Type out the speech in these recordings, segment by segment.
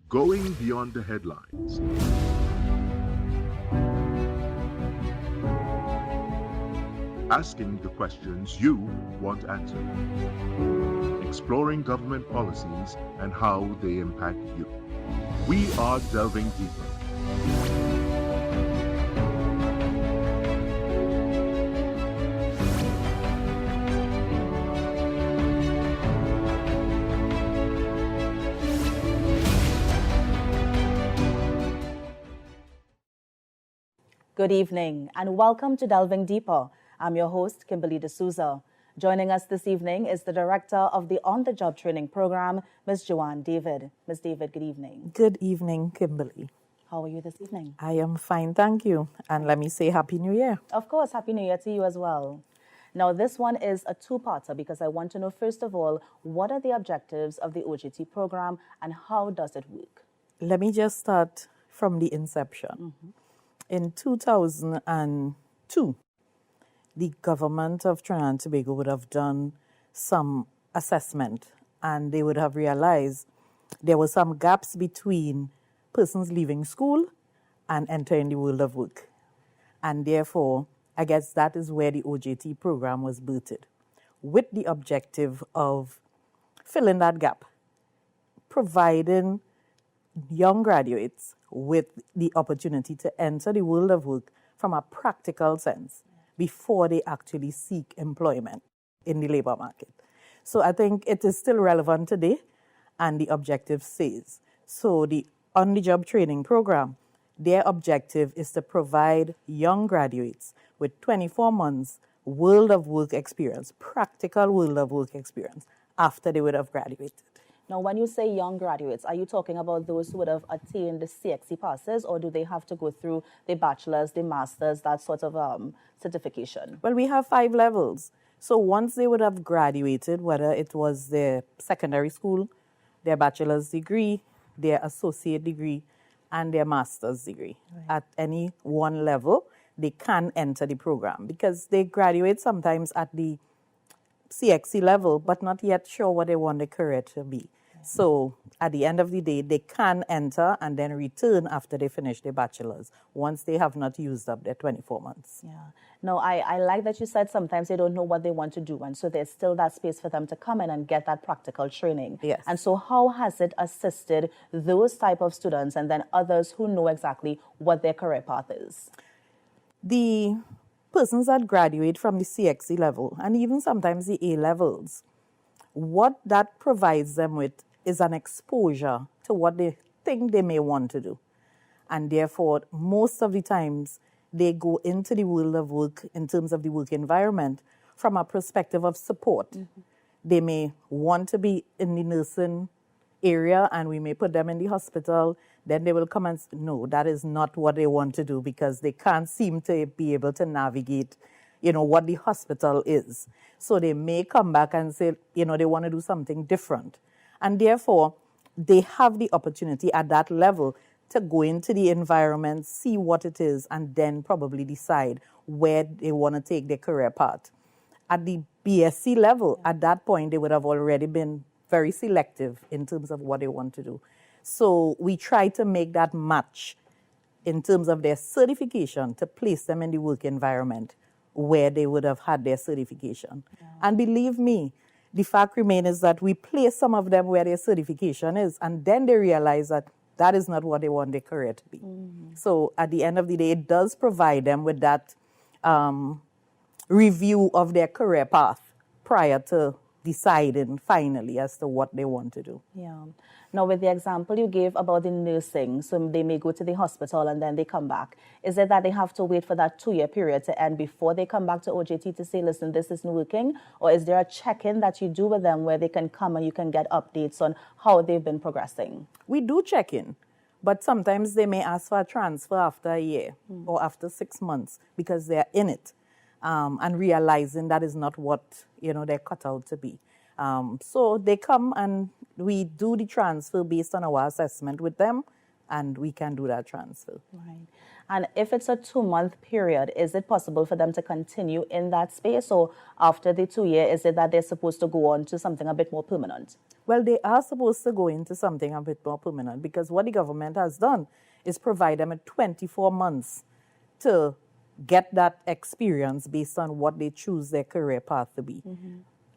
Going beyond the headlines. Asking the questions you want answered. Exploring government policies and how they impact you. We are delving deeper. Good evening and welcome to Delving Deeper. I'm your host, Kimberly D'Souza. Joining us this evening is the director of the On-the-Job Training Program, Ms. Joann David. Ms. David, good evening. Good evening, Kimberly. How are you this evening? I am fine, thank you. And let me say Happy New Year. Of course, Happy New Year to you as well. Now, this one is a two-parter because I want to know, first of all, what are the objectives of the OJT program and how does it work? Let me just start from the inception. In 2002, the government of Trinidad and Tobago would have done some assessment and they would have realized there were some gaps between persons leaving school and entering the world of work. And therefore, I guess that is where the OJT program was birthed, with the objective of filling that gap, providing young graduates with the opportunity to enter the world of work from a practical sense before they actually seek employment in the labor market. So I think it is still relevant today, and the objective says. So the on-the-job training program, their objective is to provide young graduates with 24 months world of work experience, practical world of work experience, after they would have graduated. Now, when you say young graduates, are you talking about those who would have attained the CXC passes, or do they have to go through the bachelor's, the master's, that sort of certification? Well, we have 5 levels. So once they would have graduated, whether it was their secondary school, their bachelor's degree, their associate degree, and their master's degree, at any one level, they can enter the program because they graduate sometimes at the CXC level, but not yet sure what they want their career to be. So at the end of the day, they can enter and then return after they finish their bachelor's, once they have not used up their 24 months. Yeah. No, I like that you said sometimes they don't know what they want to do. And so there's still that space for them to come in and get that practical training. Yes. And so how has it assisted those type of students and then others who know exactly what their career path is? The persons that graduate from the CXC level and even sometimes the A levels, what that provides them with is an exposure to what they think they may want to do. And therefore, most of the times, they go into the world of work in terms of the work environment from a perspective of support. They may want to be in the nursing area and we may put them in the hospital. Then they will come and say, no, that is not what they want to do because they can't seem to be able to navigate, what the hospital is. So they may come back and say, they want to do something different. And therefore, they have the opportunity at that level to go into the environment, see what it is, and then probably decide where they want to take their career path. At the BSc level, at that point, they would have already been very selective in terms of what they want to do. So we try to make that match in terms of their certification to place them in the work environment where they would have had their certification. Yeah. And believe me, the fact remains is that we place some of them where their certification is, and then they realize that that is not what they want their career to be. So at the end of the day, it does provide them with that review of their career path prior to deciding finally as to what they want to do. Yeah. Now, with the example you gave about the nursing, so they may go to the hospital and then they come back. Is it that they have to wait for that 2-year period to end before they come back to OJT to say, listen, this isn't working? Or is there a check-in that you do with them where they can come and you can get updates on how they've been progressing? We do check in, but sometimes they may ask for a transfer after a year or after 6 months because they're in it. And realizing that is not what, they're cut out to be. So they come and we do the transfer based on our assessment with them and we can do that transfer. Right. And if it's a 2-month period, is it possible for them to continue in that space? Or after the 2 year, is it that they're supposed to go on to something a bit more permanent? Well, they are supposed to go into something a bit more permanent, because what the government has done is provide them with 24 months to get that experience based on what they choose their career path to be.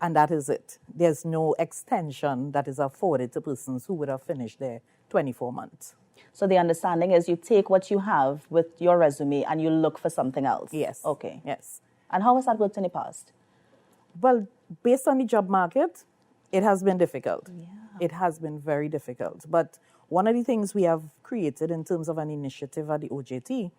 And that is it. There's no extension that is afforded to persons who would have finished their 24 months. So the understanding is you take what you have with your resume and you look for something else? Yes. Okay. Yes. And how has that worked in the past? Well, based on the job market, it has been difficult. Yeah. It has been very difficult. But one of the things we have created in terms of an initiative at the OJT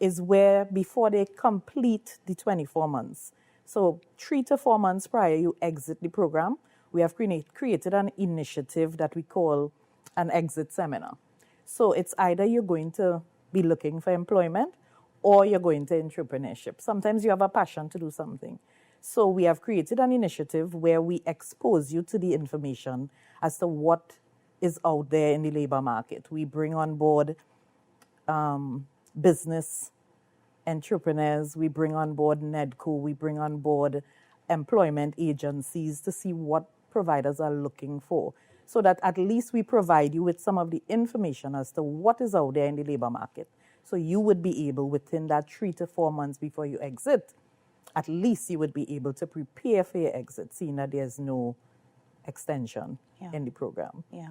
is where before they complete the 24 months, so 3 to 4 months prior you exit the program, we have created an initiative that we call an exit seminar. So it's either you're going to be looking for employment or you're going to entrepreneurship. Sometimes you have a passion to do something. So we have created an initiative where we expose you to the information as to what is out there in the labor market. We bring on board business entrepreneurs, we bring on board NEDCO, we bring on board employment agencies to see what providers are looking for, so that at least we provide you with some of the information as to what is out there in the labor market. So you would be able, within that 3 to 4 months before you exit, at least you would be able to prepare for your exit, seeing that there's no extension in the program. Yeah.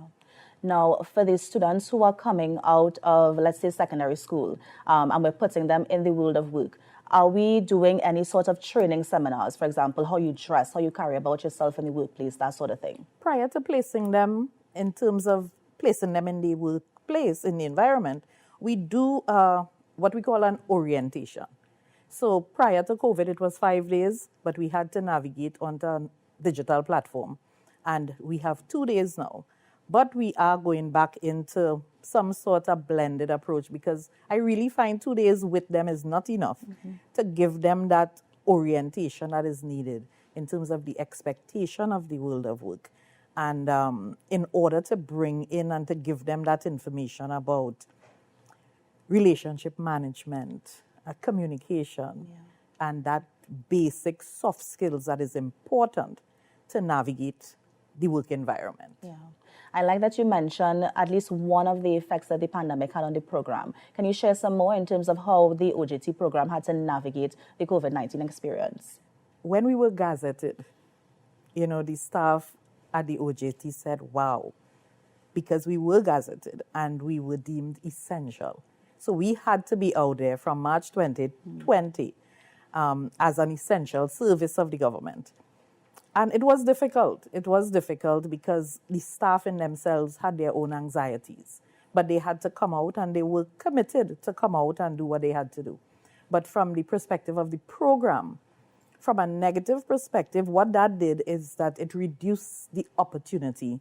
Now, for the students who are coming out of, let's say, secondary school, and we're putting them in the world of work, are we doing any sort of training seminars, for example, how you dress, how you carry about yourself in the workplace, that sort of thing? Prior to placing them, in terms of placing them in the workplace, in the environment, we do what we call an orientation. So prior to COVID, it was 5 days, but we had to navigate onto a digital platform. And we have 2 days now. But we are going back into some sort of blended approach, because I really find 2 days with them is not enough to give them that orientation that is needed in terms of the expectation of the world of work. And in order to bring in and to give them that information about relationship management, communication, and that basic soft skills that is important to navigate the work environment. Yeah. I like that you mentioned at least one of the effects that the pandemic had on the program. Can you share some more in terms of how the OJT program had to navigate the COVID-19 experience? When we were gazetted, the staff at the OJT said, wow, because we were gazetted and we were deemed essential. So we had to be out there from March 2020 as an essential service of the government. And it was difficult. It was difficult because the staff in themselves had their own anxieties. But they had to come out, and they were committed to come out and do what they had to do. But from the perspective of the program, from a negative perspective, what that did is that it reduced the opportunity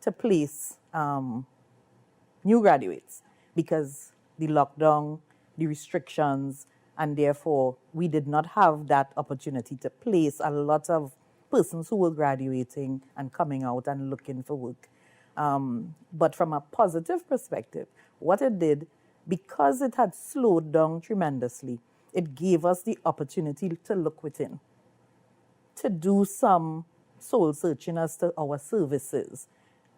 to place new graduates, because the lockdown, the restrictions, and therefore we did not have that opportunity to place a lot of persons who were graduating and coming out and looking for work. But from a positive perspective, what it did, because it had slowed down tremendously, it gave us the opportunity to look within, to do some soul searching as to our services.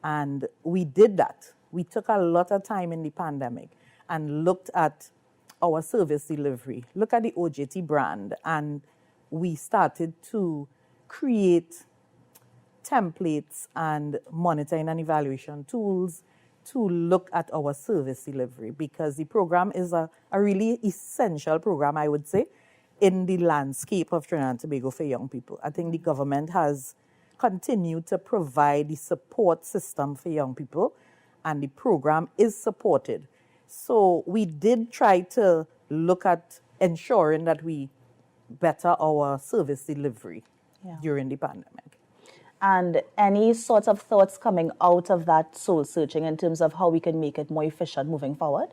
And we did that. We took a lot of time in the pandemic and looked at our service delivery, look at the OJT brand, and we started to create templates and monitoring and evaluation tools to look at our service delivery, because the program is a really essential program, I would say, in the landscape of Trinidad and Tobago for young people. I think the government has continued to provide the support system for young people, and the program is supported. So we did try to look at ensuring that we better our service delivery during the pandemic. And any sort of thoughts coming out of that soul searching in terms of how we can make it more efficient moving forward?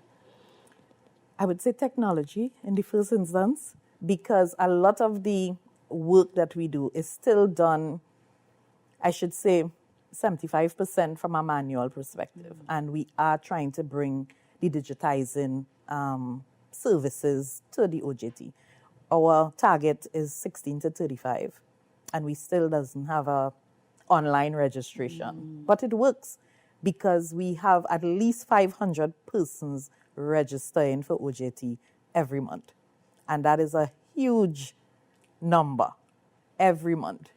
I would say technology in the first instance, because a lot of the work that we do is still done, I should say, 75% from a manual perspective. And we are trying to bring the digitizing services to the OJT. Our target is 16 to 35, and we still doesn't have a online registration. But it works because we have at least 500 persons registering for OJT every month. And that is a huge number every month.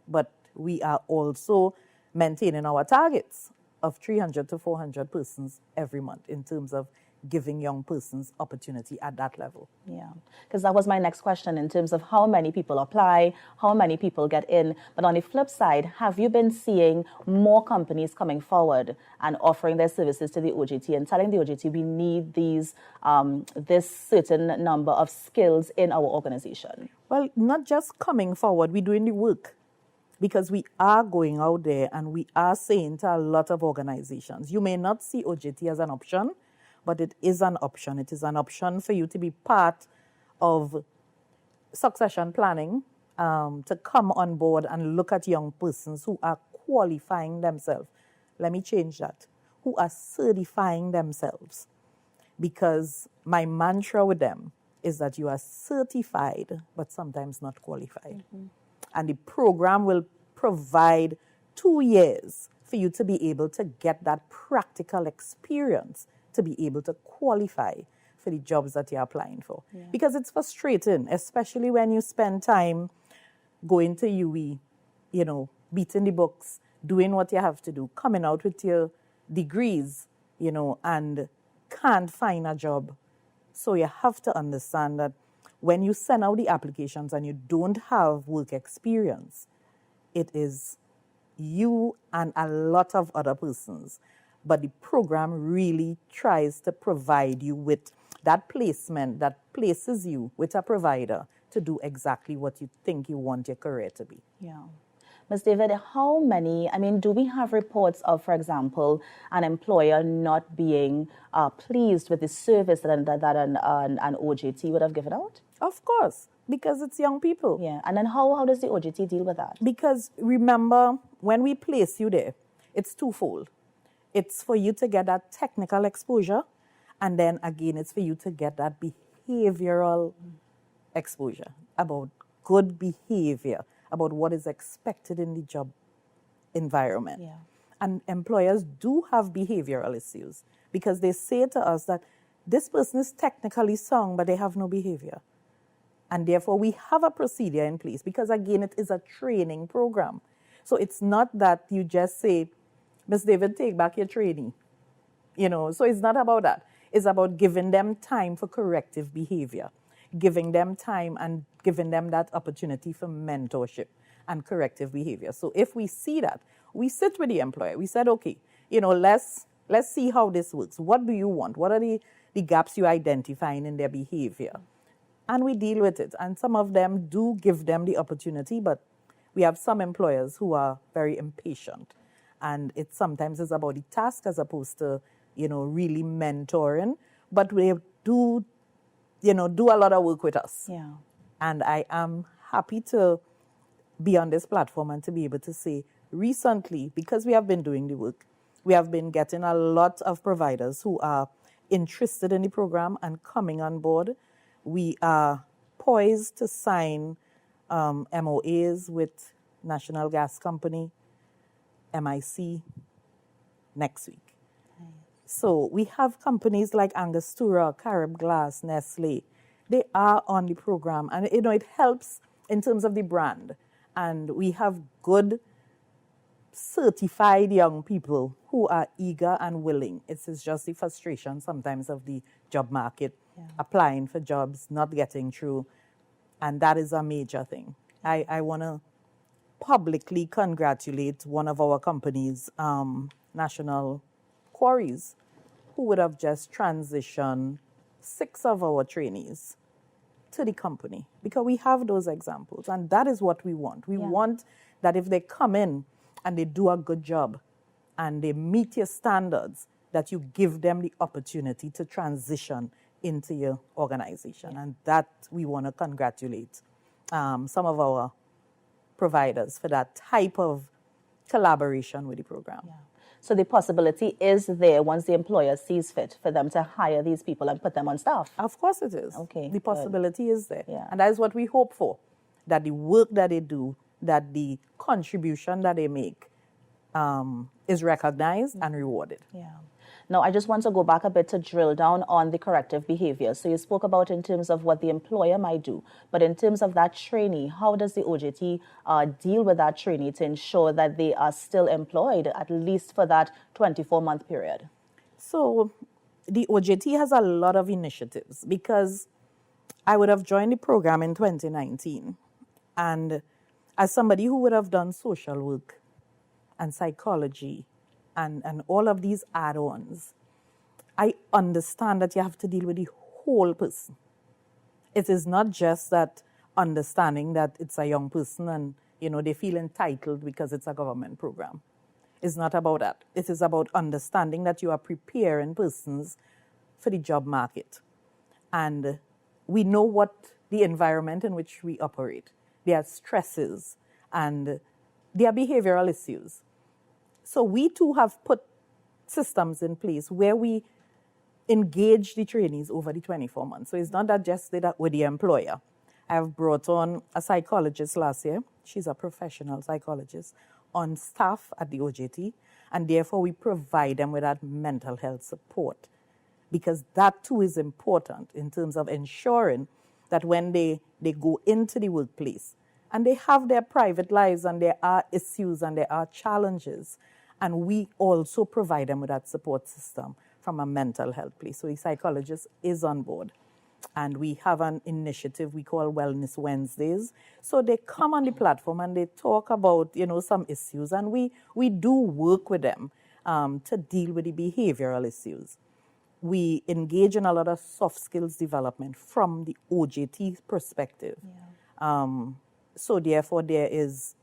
But we are also maintaining our targets of 300 to 400 persons every month in terms of giving young persons opportunity at that level. Yeah, because that was my next question in terms of how many people apply, how many people get in. But on the flip side, have you been seeing more companies coming forward and offering their services to the OJT and telling the OJT we need these this certain number of skills in our organization? Well, not just coming forward, we're doing the work. Because we are going out there and we are saying to a lot of organizations, you may not see OJT as an option, but it is an option. It is an option for you to be part of succession planning, to come on board and look at young persons who are qualifying themselves. Let me change that. Who are certifying themselves. Because my mantra with them is that you are certified, but sometimes not qualified. And the program will provide 2 years for you to be able to get that practical experience to be able to qualify for the jobs that you're applying for. Yeah. Because it's frustrating, especially when you spend time going to UE, beating the books, doing what you have to do, coming out with your degrees, and can't find a job. So you have to understand that when you send out the applications and you don't have work experience, it is you and a lot of other persons. But the program really tries to provide you with that placement that places you with a provider to do exactly what you think you want your career to be. Yeah. Ms. David, how many, do we have reports of, for example, an employer not being pleased with the service that an OJT would have given out? Of course, because it's young people. Yeah, and then how does the OJT deal with that? Because remember, when we place you there, it's twofold. It's for you to get that technical exposure, and then again, it's for you to get that behavioral exposure about good behavior, about what is expected in the job environment. Yeah. And employers do have behavioral issues because they say to us that this person is technically sound, but they have no behavior. And therefore, we have a procedure in place because, again, it is a training program. So it's not that you just say, Ms. David, take back your trainee. So it's not about that. It's about giving them time for corrective behavior, giving them time and giving them that opportunity for mentorship and corrective behavior. So if we see that, we sit with the employer. We said, okay, let's see how this works. What do you want? What are the gaps you're identifying in their behavior? And we deal with it. And some of them do give them the opportunity, but we have some employers who are very impatient. And it sometimes is about the task as opposed to, really mentoring. But they do a lot of work with us. Yeah. And I am happy to be on this platform and to be able to say recently, because we have been doing the work, we have been getting a lot of providers who are interested in the program and coming on board. We are poised to sign MOAs with National Gas Company, MIC, next week. Nice. So we have companies like Angostura, Carib Glass, Nestle. They are on the program, and it helps in terms of the brand. And we have good certified young people who are eager and willing. It's just the frustration sometimes of the job market, applying for jobs, not getting through, and that is a major thing. I want to publicly congratulate one of our companies, National Quarries, who would have just transitioned 6 of our trainees to the company, because we have those examples, and that is what we want. We want that if they come in and they do a good job and they meet your standards, that you give them the opportunity to transition into your organization. And that we want to congratulate some of our providers for that type of collaboration with the program. Yeah. So the possibility is there once the employer sees fit for them to hire these people and put them on staff. Of course it is. Okay, The possibility is there. Yeah. And that is what we hope for, that the work that they do, that the contribution that they make is recognized and rewarded. Yeah. Now, I just want to go back a bit to drill down on the corrective behavior. So you spoke about in terms of what the employer might do, but in terms of that trainee, how does the OJT deal with that trainee to ensure that they are still employed, at least for that 24-month period? So the OJT has a lot of initiatives, because I would have joined the program in 2019. And as somebody who would have done social work and psychology and all of these add-ons, I understand that you have to deal with the whole person. It is not just that understanding that it's a young person and, they feel entitled because it's a government program. It's not about that. It is about understanding that you are preparing persons for the job market. And we know what the environment in which we operate. There are stresses and there are behavioral issues. So we too have put systems in place where we engage the trainees over the 24 months. So it's not that just that with the employer. I have brought on a psychologist last year. She's a professional psychologist on staff at the OJT, and therefore we provide them with that mental health support, because that too is important in terms of ensuring that when they go into the workplace and they have their private lives and there are issues and there are challenges, and we also provide them with that support system from a mental health place. So the psychologist is on board. And we have an initiative we call Wellness Wednesdays. So they come on the platform and they talk about, some issues. And we do work with them to deal with the behavioral issues. We engage in a lot of soft skills development from the OJT perspective. Yeah. So therefore, there is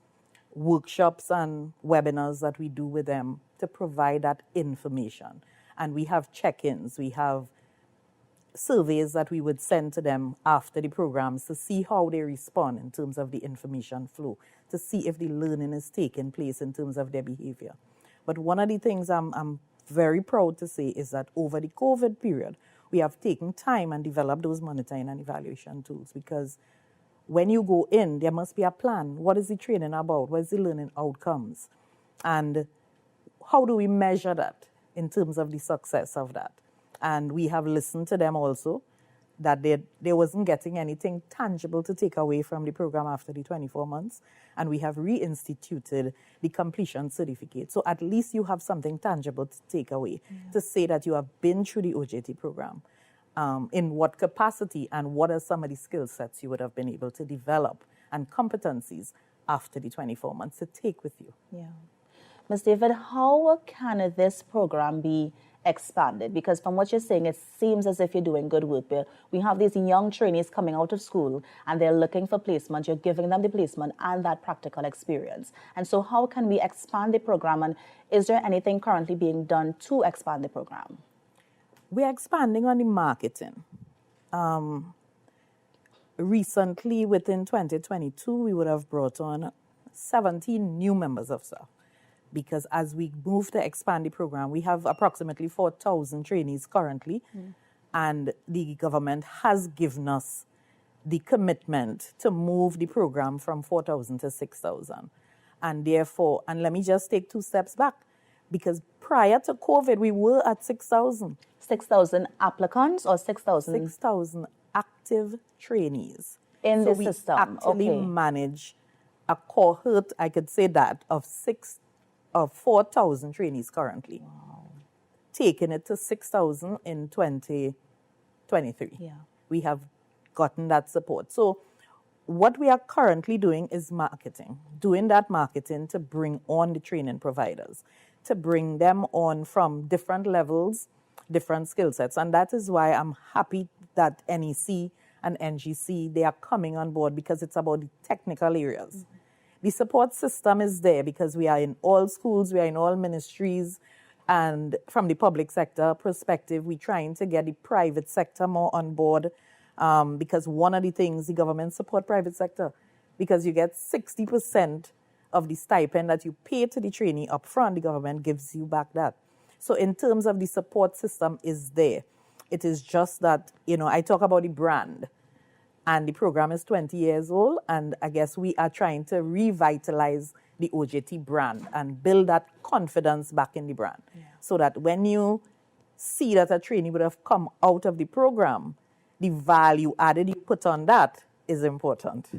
workshops and webinars that we do with them to provide that information. And we have check-ins, we have surveys that we would send to them after the programs to see how they respond in terms of the information flow, to see if the learning is taking place in terms of their behavior. But one of the things I'm very proud to say is that over the COVID period, we have taken time and developed those monitoring and evaluation tools, because when you go in, there must be a plan. What is the training about? What is the learning outcomes? And how do we measure that in terms of the success of that? And we have listened to them also, that they wasn't getting anything tangible to take away from the program after the 24 months. And we have reinstituted the completion certificate. So at least you have something tangible to take away, to say that you have been through the OJT program. In what capacity and what are some of the skill sets you would have been able to develop and competencies after the 24 months to take with you. Yeah. Ms. David, how can this program be expanded? Because from what you're saying, it seems as if you're doing good work there. We have these young trainees coming out of school and they're looking for placement. You're giving them the placement and that practical experience. And so how can we expand the program? And is there anything currently being done to expand the program? We're expanding on the marketing. Recently, within 2022, we would have brought on 17 new members of staff, because as we move to expand the program, we have approximately 4,000 trainees currently, and the government has given us the commitment to move the program from 4,000 to 6,000. And therefore, and let me just take 2 steps back, because prior to COVID, we were at 6,000. 6,000 applicants or 6,000? 6,000 active trainees. In the system. So we actually manage a cohort, I could say that, of 4,000 trainees currently. Wow. Taking it to 6,000 in 2023. Yeah. We have gotten that support. So what we are currently doing is marketing, doing that marketing to bring on the training providers, to bring them on from different levels, different skill sets. And that is why I'm happy that NEC and NGC, they are coming on board, because it's about the technical areas. Mm-hmm. The support system is there because we are in all schools, we are in all ministries, and from the public sector perspective, we're trying to get the private sector more on board, because one of the things, the government support private sector, because you get 60% of the stipend that you pay to the trainee upfront, the government gives you back that. So in terms of the support system is there. It is just that, I talk about the brand, and the program is 20 years old, and I guess we are trying to revitalize the OJT brand and build that confidence back in the brand. So that when you see that a trainee would have come out of the program, the value added you put on that is important.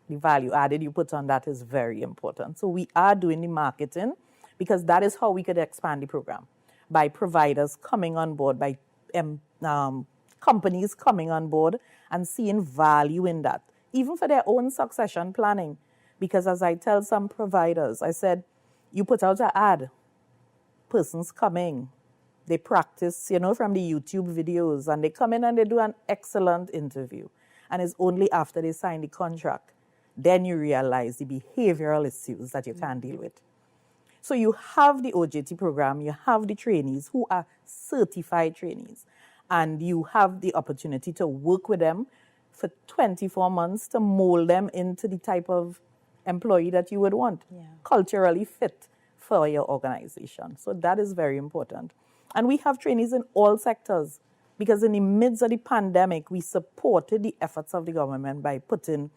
The value added you put on that is very important. So we are doing the marketing because that is how we could expand the program, by providers coming on board, by companies coming on board and seeing value in that, even for their own succession planning. Because as I tell some providers, I said, you put out an ad, persons coming, they practice, from the YouTube videos, and they come in and they do an excellent interview. And it's only after they sign the contract, then you realize the behavioral issues that you can't deal with. So you have the OJT program, you have the trainees who are certified trainees, and you have the opportunity to work with them for 24 months to mold them into the type of employee that you would want, culturally fit for your organization. So that is very important. And we have trainees in all sectors, because in the midst of the pandemic, we supported the efforts of the government by putting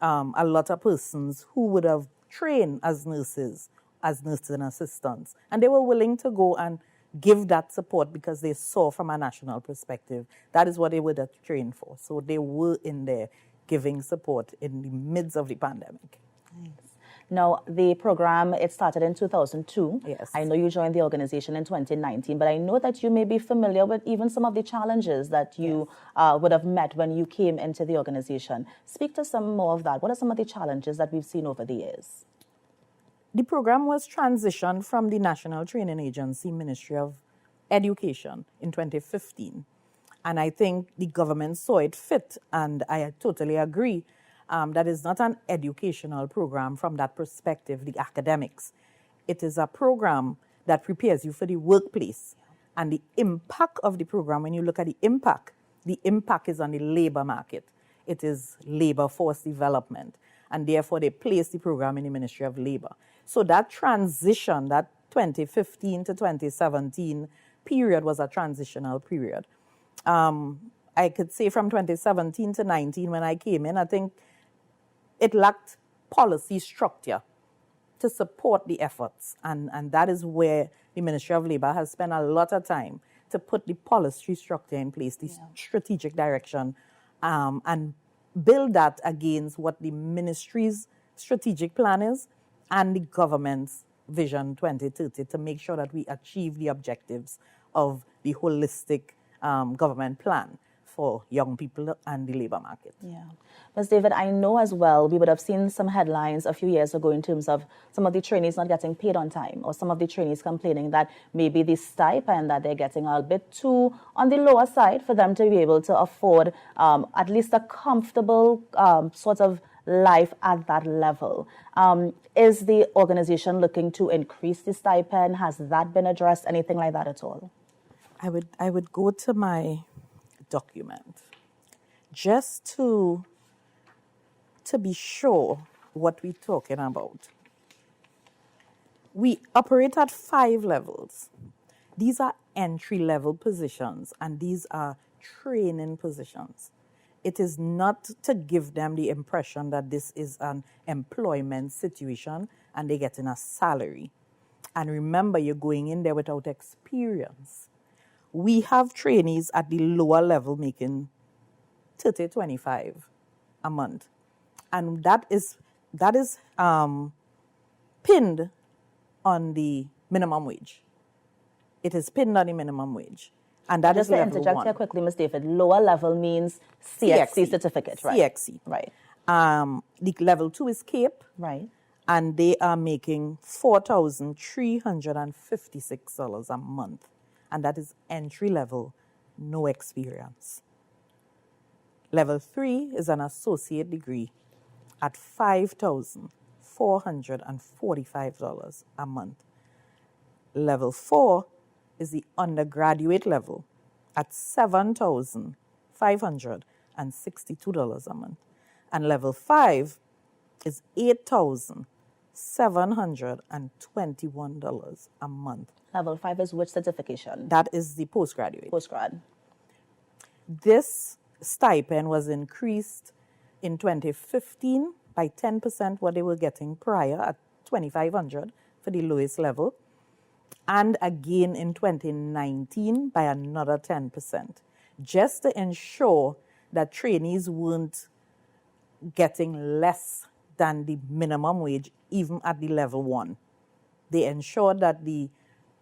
a lot of persons who would have trained as nurses and assistants. And they were willing to go and give that support because they saw from a national perspective that is what they would have trained for. So they were in there giving support in the midst of the pandemic. Nice. Now, the program, it started in 2002. Yes. I know you joined the organization in 2019, but I know that you may be familiar with even some of the challenges that you would have met when you came into the organization. Speak to some more of that. What are some of the challenges that we've seen over the years? The program was transitioned from the National Training Agency, Ministry of Education, in 2015. And I think the government saw it fit, and I totally agree, that is not an educational program from that perspective, the academics. It is a program that prepares you for the workplace. And the impact of the program, when you look at the impact is on the labor market. It is labor force development. And therefore, they place the program in the Ministry of Labor. So that transition, that 2015 to 2017 period was a transitional period. I could say from 2017 to 19, when I came in, I think it lacked policy structure to support the efforts. And that is where the Ministry of Labor has spent a lot of time to put the policy structure in place, the strategic direction, and build that against what the ministry's strategic plan is and the government's Vision 2030 to make sure that we achieve the objectives of the holistic government plan for young people and the labor market. Yeah. Ms. David, I know as well, we would have seen some headlines a few years ago in terms of some of the trainees not getting paid on time, or some of the trainees complaining that maybe the stipend that they're getting are a bit too on the lower side for them to be able to afford at least a comfortable sort of life at that level. Is the organization looking to increase the stipend? Has that been addressed? Anything like that at all? I would go to my document just to be sure what we're talking about. We operate at 5 levels. These are entry-level positions, and these are training positions. It is not to give them the impression that this is an employment situation and they're getting a salary. And remember, you're going in there without experience. We have trainees at the lower level making $30-25 a month. And that is pinned on the minimum wage. It is pinned on the minimum wage. And that just is to level interject 1. here quickly, Ms. David, lower level means CXC certificate, right? CXC. Right. The level 2 is CAPE. Right. And they are making $4,356 a month. And that is entry level, no experience. Level 3 is an associate degree at $5,445 a month. Level 4 is the undergraduate level at $7,562 a month. And level 5 is $8,600 $721 a month. Level 5 is which certification? That is the postgraduate. Postgrad. This stipend was increased in 2015 by 10% what they were getting prior at $2,500 for the lowest level, and again in 2019 by another 10%, just to ensure that trainees weren't getting less than the minimum wage even at the level 1. They ensured that the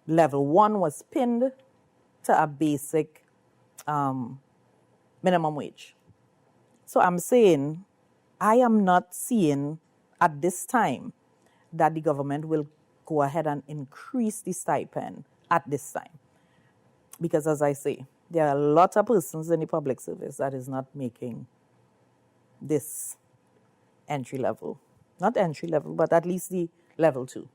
level 1 was pinned to a basic minimum wage. So I'm saying I am not seeing at this time that the government will go ahead and increase the stipend at this time. Because as I say, there are a lot of persons in the public service that is not making this entry level. Not entry level, but at least the level 2.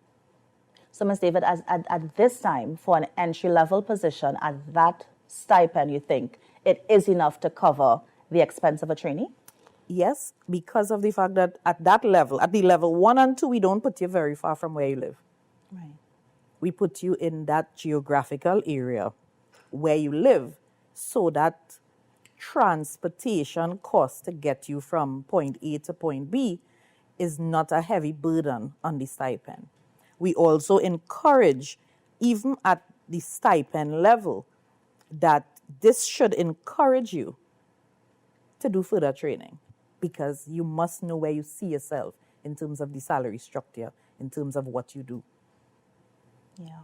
So, Ms. David, at this time, for an entry-level position at that stipend, you think it is enough to cover the expense of a trainee? Yes, because of the fact that at that level, at the level 1 and 2, we don't put you very far from where you live. Right. We put you in that geographical area where you live so that transportation cost to get you from point A to point B is not a heavy burden on the stipend. We also encourage, even at the stipend level, that this should encourage you to do further training, because you must know where you see yourself in terms of the salary structure, in terms of what you do. Yeah.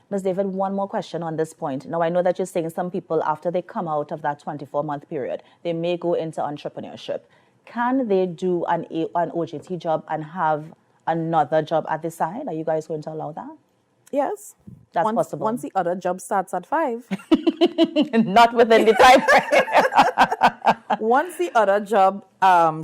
Ms. David, one more question on this point. Now, I know that you're saying some people, after they come out of that 24-month period, they may go into entrepreneurship. Can they do an OJT job and have another job at the side? Are you guys going to allow that? Yes. That's possible. Once the other job starts at 5. Not within the time frame. Once the other job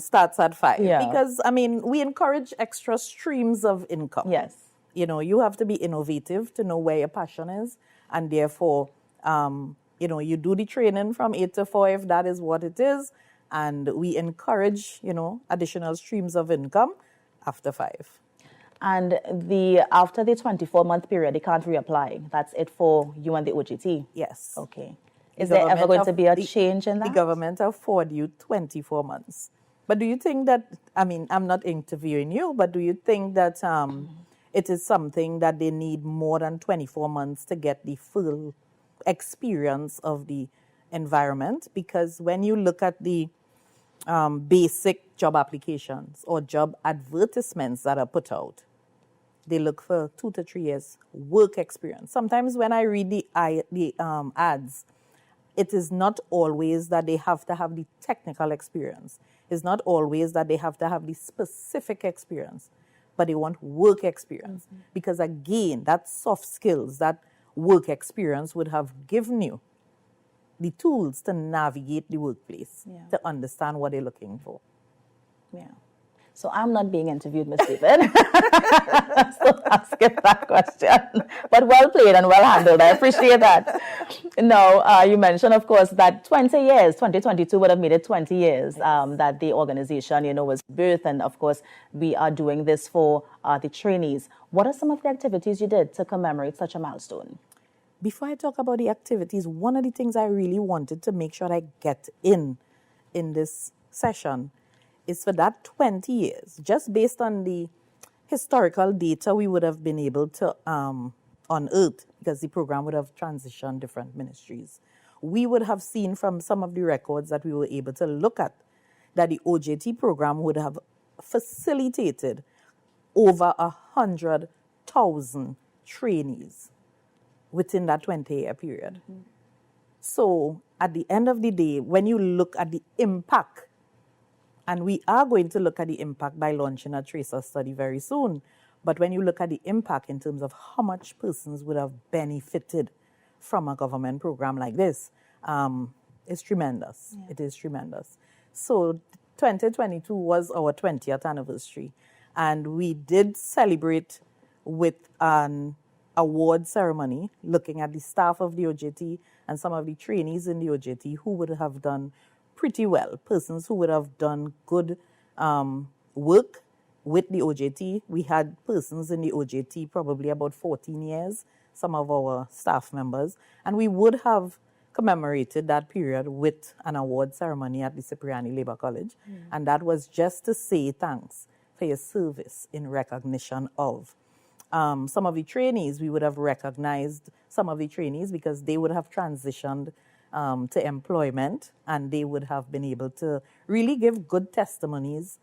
starts at 5. Yeah. Because, I mean, we encourage extra streams of income. Yes. You know, you have to be innovative to know where your passion is. And therefore, you know, you do the training from 8 to 4 if that is what it is. And we encourage, you know, additional streams of income after 5. And after the 24-month period, they can't reapply. That's it for you and the OJT? Yes. Okay. Is there ever going to be a change in that? The government afford you 24 months. But do you think that, I mean, I'm not interviewing you, but do you think that it is something that they need more than 24 months to get the full experience of the environment? Because when you look at the basic job applications or job advertisements that are put out, they look for 2 to 3 years work experience. Sometimes when I read the ads, it is not always that they have to have the technical experience. It's not always that they have to have the specific experience, but they want work experience. Mm-hmm. Because again, that soft skills, that work experience would have given you the tools to navigate the workplace, to understand what they're looking for. Yeah. So I'm not being interviewed, Ms. David. So I'll skip that question. But well played and well handled. I appreciate that. Now, you mentioned, of course, that 20 years, 2022 would have made it 20 years that the organization, you know, was birthed. And of course, we are doing this for the trainees. What are some of the activities you did to commemorate such a milestone? Before I talk about the activities, one of the things I really wanted to make sure I get in this session is for that 20 years, just based on the historical data we would have been able to unearth, because the program would have transitioned different ministries. We would have seen from some of the records that we were able to look at that the OJT program would have facilitated over 100,000 trainees within that 20-year period. Mm-hmm. So at the end of the day, when you look at the impact, and we are going to look at the impact by launching a tracer study very soon, but when you look at the impact in terms of how much persons would have benefited from a government program like this, it's tremendous. Yeah. It is tremendous. So 2022 was our 20th anniversary, and we did celebrate with an award ceremony, looking at the staff of the OJT and some of the trainees in the OJT who would have done pretty well, persons who would have done good work with the OJT. We had persons in the OJT probably about 14 years, some of our staff members, and we would have commemorated that period with an award ceremony at the Cipriani Labour College. And that was just to say thanks for your service in recognition of. Some of the trainees, we would have recognized some of the trainees because they would have transitioned to employment, and they would have been able to really give good testimonies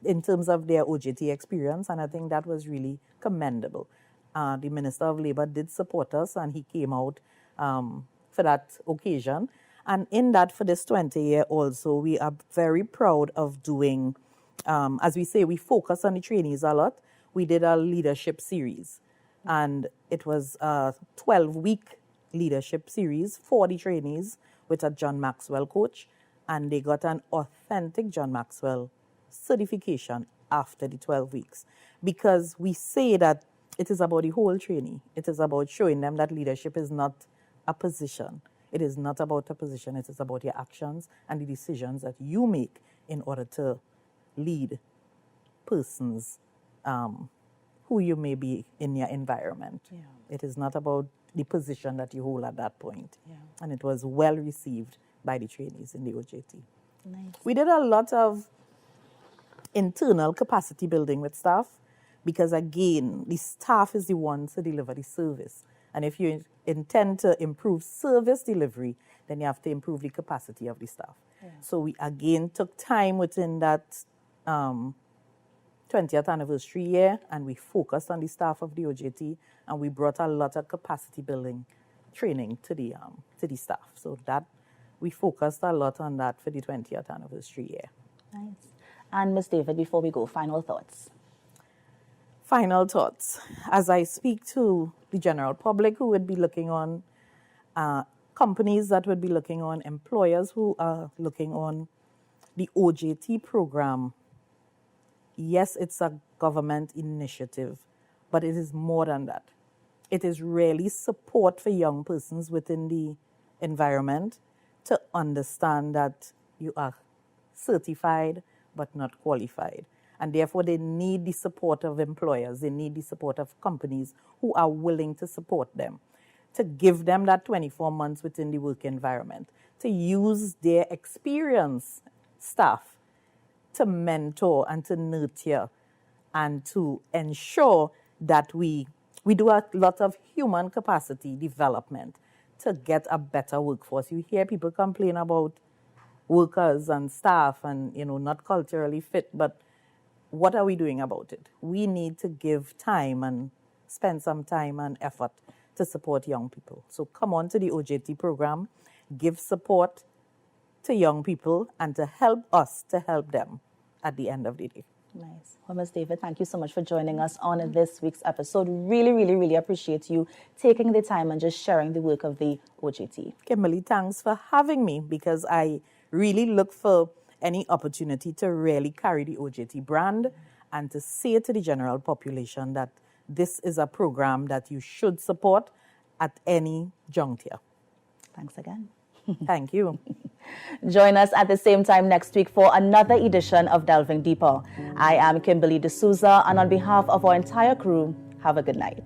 in terms of their OJT experience, and I think that was really commendable. The Minister of Labour did support us, and he came out for that occasion. And in that, for this 20 year also, we are very proud of doing, as we say, we focus on the trainees a lot. We did a leadership series, and it was a 12-week leadership series for the trainees with a John Maxwell coach, and they got an authentic John Maxwell certification after the 12 weeks. Because we say that it is about the whole trainee. It is about showing them that leadership is not a position. It is not about a position. It is about your actions and the decisions that you make in order to lead persons who you may be in your environment. Yeah. It is not about the position that you hold at that point. Yeah. And it was well received by the trainees in the OJT. Nice. We did a lot of internal capacity building with staff because, again, the staff is the ones to deliver the service. And if you intend to improve service delivery, then you have to improve the capacity of the staff. Yeah. So we, again, took time within that 20th anniversary year, and we focused on the staff of the OJT, and we brought a lot of capacity building training to the staff. So that we focused a lot on that for the 20th anniversary year. Nice. And Ms. David, before we go, final thoughts. Final thoughts. As I speak to the general public who would be looking on, companies that would be looking on, employers who are looking on the OJT program, yes, it's a government initiative, but it is more than that. It is really support for young persons within the environment to understand that you are certified but not qualified. And therefore, they need the support of employers. They need the support of companies who are willing to support them, to give them that 24 months within the work environment, to use their experienced staff to mentor and to nurture and to ensure that we do a lot of human capacity development to get a better workforce. You hear people complain about workers and staff and, not culturally fit, but what are we doing about it? We need to give time and spend some time and effort to support young people. So come on to the OJT program, give support to young people and to help us to help them at the end of the day. Nice. Well, Ms. David, thank you so much for joining us on this week's episode. Really, really, really appreciate you taking the time and just sharing the work of the OJT. Kimberly, thanks for having me, because I really look for any opportunity to really carry the OJT brand and to say to the general population that this is a program that you should support at any juncture. Thanks again. Thank you. Join us at the same time next week for another edition of Delving Deeper. I am Kimberly D'Souza, and on behalf of our entire crew, have a good night.